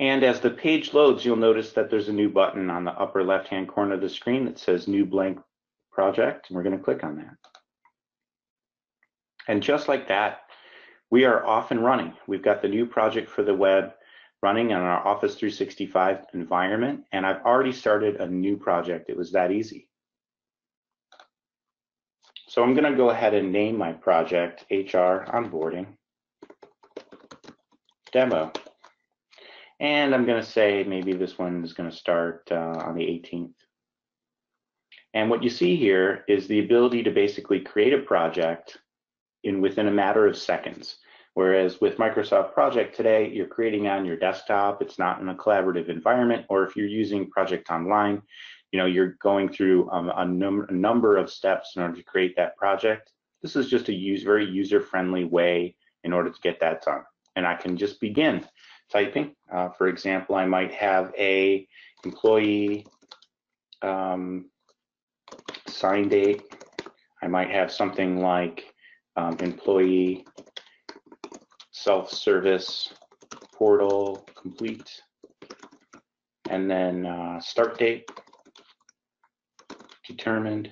And as the page loads, you'll notice that there's a new button on the upper left-hand corner of the screen that says New Blank Project, and we're going to click on that. And just like that, we are off and running. We've got the new project for the web running on our Office 365 environment, and I've already started a new project. It was that easy. So I'm going to go ahead and name my project HR Onboarding Demo. And I'm going to say maybe this one is going to start on the 18th. And what you see here is the ability to basically create a project within a matter of seconds. Whereas with Microsoft Project today, you're creating on your desktop. It's not in a collaborative environment, or if you're using Project Online, you're going through a number of steps in order to create that project. This is just a very user-friendly way in order to get that done. And I can just begin typing. For example, I might have a employee sign date. I might have something like employee self-service portal complete, and then start date determined.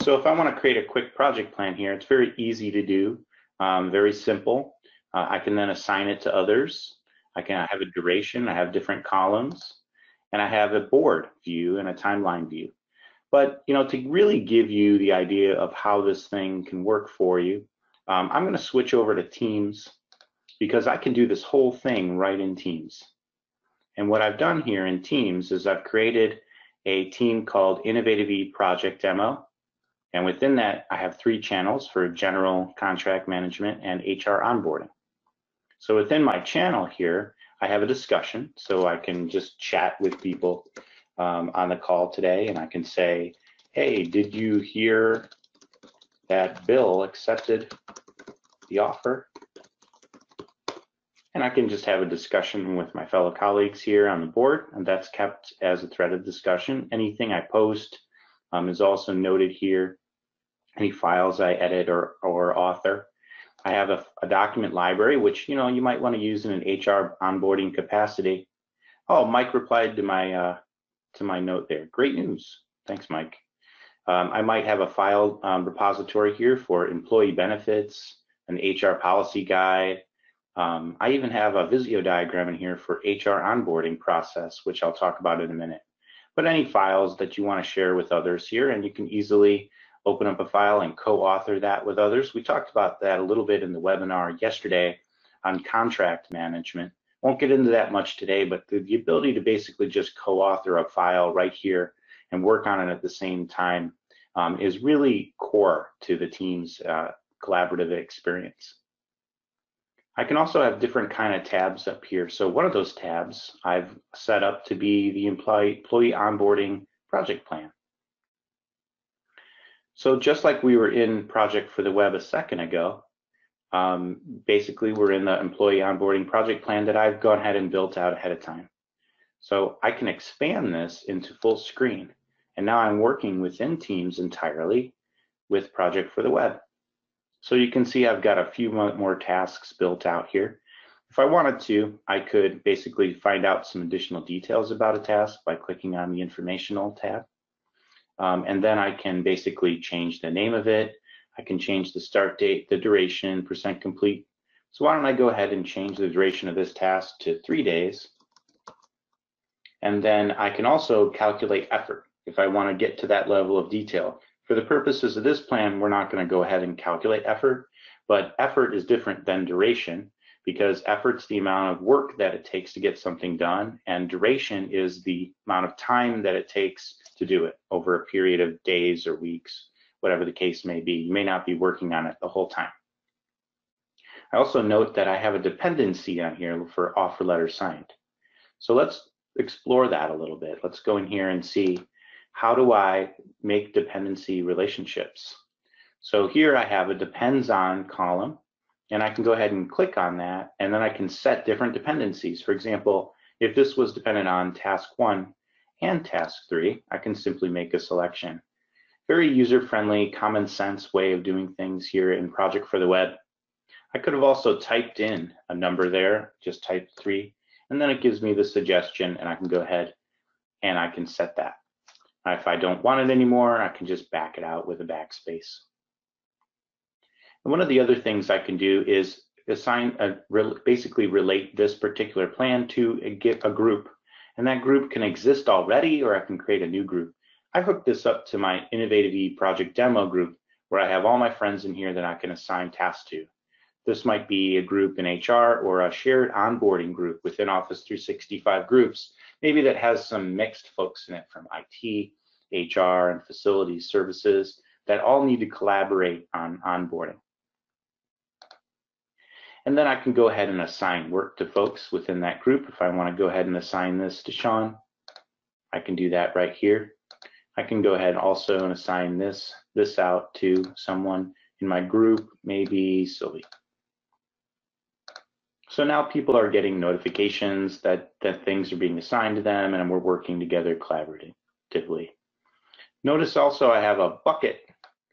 So if I want to create a quick project plan here, it's very easy to do, very simple. I can then assign it to others. I have a duration, I have different columns, and I have a board view and a timeline view. But to really give you the idea of how this thing can work for you, I'm going to switch over to Teams, because I can do this whole thing right in Teams. And what I've done here in Teams is I've created a team called Innovative E Project Demo. And within that, I have 3 channels for general contract management and HR onboarding. So within my channel here, I have a discussion, so I can just chat with people on the call today, and I can say, hey, did you hear that Bill accepted the offer? And I can just have a discussion with my fellow colleagues here on the board, and that's kept as a thread of discussion. Anything I post is also noted here. Any files I edit or author. I have a document library, which you might want to use in an HR onboarding capacity. Oh, Mike replied to my note there. Great news. Thanks, Mike. I might have a file repository here for employee benefits, an HR policy guide. I even have a Visio diagram in here for HR onboarding process, which I'll talk about in a minute. But any files that you want to share with others here, and you can easily open up a file and co-author that with others. We talked about that a little bit in the webinar yesterday on contract management. Won't get into that much today, but the ability to basically just co-author a file right here and work on it at the same time is really core to the team's collaborative experience. I can also have different kind of tabs up here. So one of those tabs I've set up to be the employee onboarding project plan. So just like we were in Project for the Web a second ago, basically we're in the employee onboarding project plan that I've gone ahead and built out ahead of time. So I can expand this into full screen. And now I'm working within Teams entirely with Project for the Web. So you can see I've got a few more tasks built out here. If I wanted to, I could basically find out some additional details about a task by clicking on the informational tab. And then I can basically change the name of it. I can change the start date, the duration, % complete. So why don't I go ahead and change the duration of this task to 3 days. And then I can also calculate effort if I want to get to that level of detail. For the purposes of this plan, we're not going to go ahead and calculate effort, but effort is different than duration, because effort's the amount of work that it takes to get something done, and duration is the amount of time that it takes to do it over a period of days or weeks, whatever the case may be. You may not be working on it the whole time. I also note that I have a dependency on here for offer letter signed. So let's explore that a little bit. Let's go in here and see, how do I make dependency relationships? So here I have a depends on column, and I can go ahead and click on that, and then I can set different dependencies. For example, if this was dependent on task 1 and task 3, I can simply make a selection. Very user-friendly, common sense way of doing things here in Project for the Web. I could have also typed in a number there, just type 3, And then it gives me the suggestion, and I can go ahead and I can set that. If I don't want it anymore, I can just back it out with a backspace. And one of the other things I can do is basically relate this particular plan to a group. And that group can exist already, or I can create a new group. I hooked this up to my Innovative E project demo group, where I have all my friends in here that I can assign tasks to. This might be a group in HR or a shared onboarding group within Office 365 groups, maybe that has some mixed folks in it from IT, HR, and facilities services that all need to collaborate on onboarding. And then I can go ahead and assign work to folks within that group. If I want to go ahead and assign this to Sean, I can do that right here. I can go ahead also and assign this out to someone in my group, maybe Sylvie. So now people are getting notifications that things are being assigned to them, and we're working together collaboratively. Notice also I have a bucket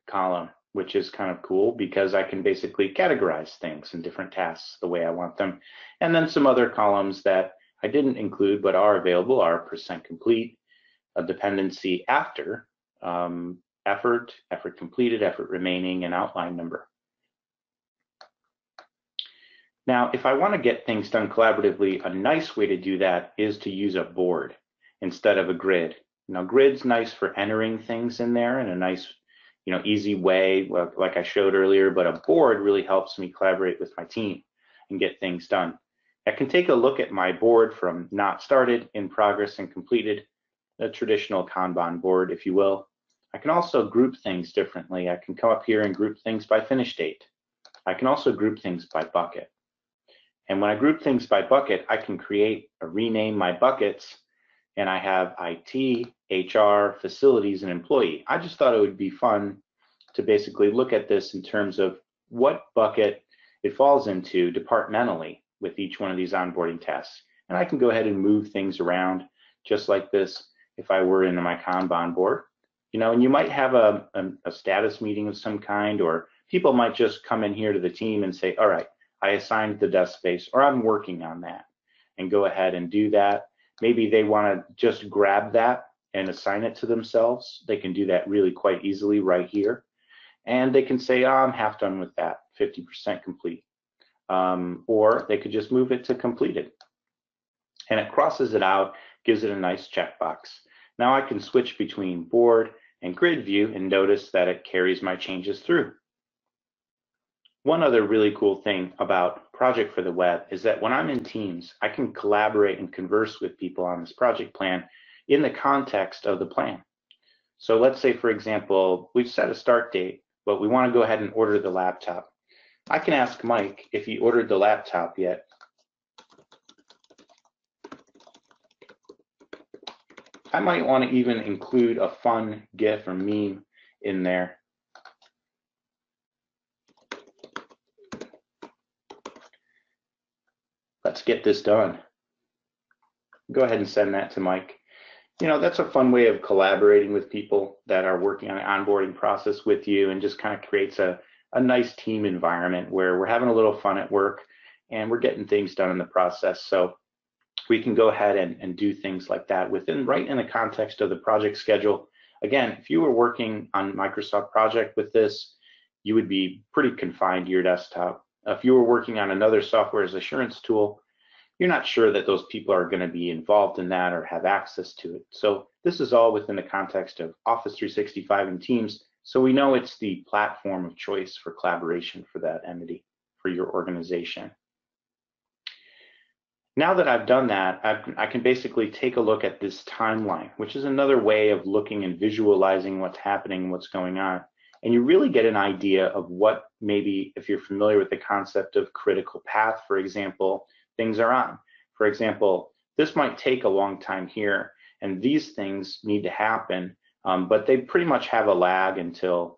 column, which is kind of cool because I can basically categorize things in different tasks the way I want them. And then some other columns that I didn't include but are available are % complete, a dependency after, effort completed, effort remaining, and outline number. Now, if I want to get things done collaboratively, a nice way to do that is to use a board instead of a grid. Now, grid's nice for entering things in there in a nice, easy way, like I showed earlier, but a board really helps me collaborate with my team and get things done. I can take a look at my board from not started, in progress, and completed, a traditional Kanban board, if you will. I can also group things differently. I can come up here and group things by finish date. I can also group things by bucket. And when I group things by bucket, I can rename my buckets, and I have IT, HR, facilities, and employee. I just thought it would be fun to basically look at this in terms of what bucket it falls into departmentally with each one of these onboarding tasks. And I can go ahead and move things around just like this if I were in my Kanban board. And you might have a status meeting of some kind, or people might just come in here to the team and say, all right, I assigned the desk space, or I'm working on that, and go ahead and do that. Maybe they want to just grab that and assign it to themselves. They can do that really quite easily right here. And they can say, oh, I'm half done with that, 50% complete. Or they could just move it to completed. And it crosses it out, gives it a nice checkbox. Now I can switch between board and grid view and notice that it carries my changes through. One other really cool thing about Project for the Web is that when I'm in teams, I can collaborate and converse with people on this project plan in the context of the plan. So let's say, for example, we've set a start date, but we want to go ahead and order the laptop. I can ask Mike if he ordered the laptop yet. I might want to even include a fun GIF or meme in there. Let's get this done. Go ahead and send that to Mike. That's a fun way of collaborating with people that are working on an onboarding process with you, and just kind of creates a nice team environment where we're having a little fun at work and we're getting things done in the process. So we can go ahead and do things like that right in the context of the project schedule. Again, if you were working on Microsoft Project with this, you would be pretty confined to your desktop. If you were working on another software as assurance tool, you're not sure that those people are going to be involved in that or have access to it. So this is all within the context of Office 365 and Teams. So we know it's the platform of choice for collaboration for that entity, for your organization. Now that I've done that, I can basically take a look at this timeline, which is another way of looking and visualizing what's happening, what's going on. And you really get an idea of what, maybe if you're familiar with the concept of critical path, for example, things are on. For example, this might take a long time here, and these things need to happen, but they pretty much have a lag until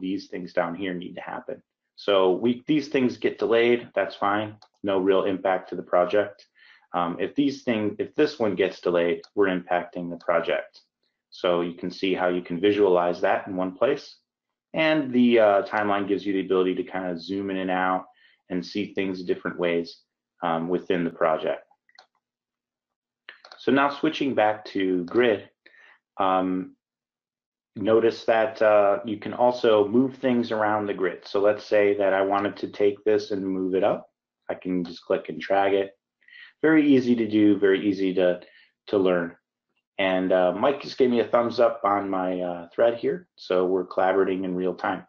these things down here need to happen. So these things get delayed, that's fine, no real impact to the project. If this one gets delayed, we're impacting the project. So you can see how you can visualize that in one place. And the timeline gives you the ability to kind of zoom in and out and see things different ways within the project. So now switching back to grid, notice that you can also move things around the grid. So let's say that I wanted to take this and move it up. I can just click and drag it. Very easy to do, very easy to learn. And Mike just gave me a thumbs up on my thread here, so we're collaborating in real time.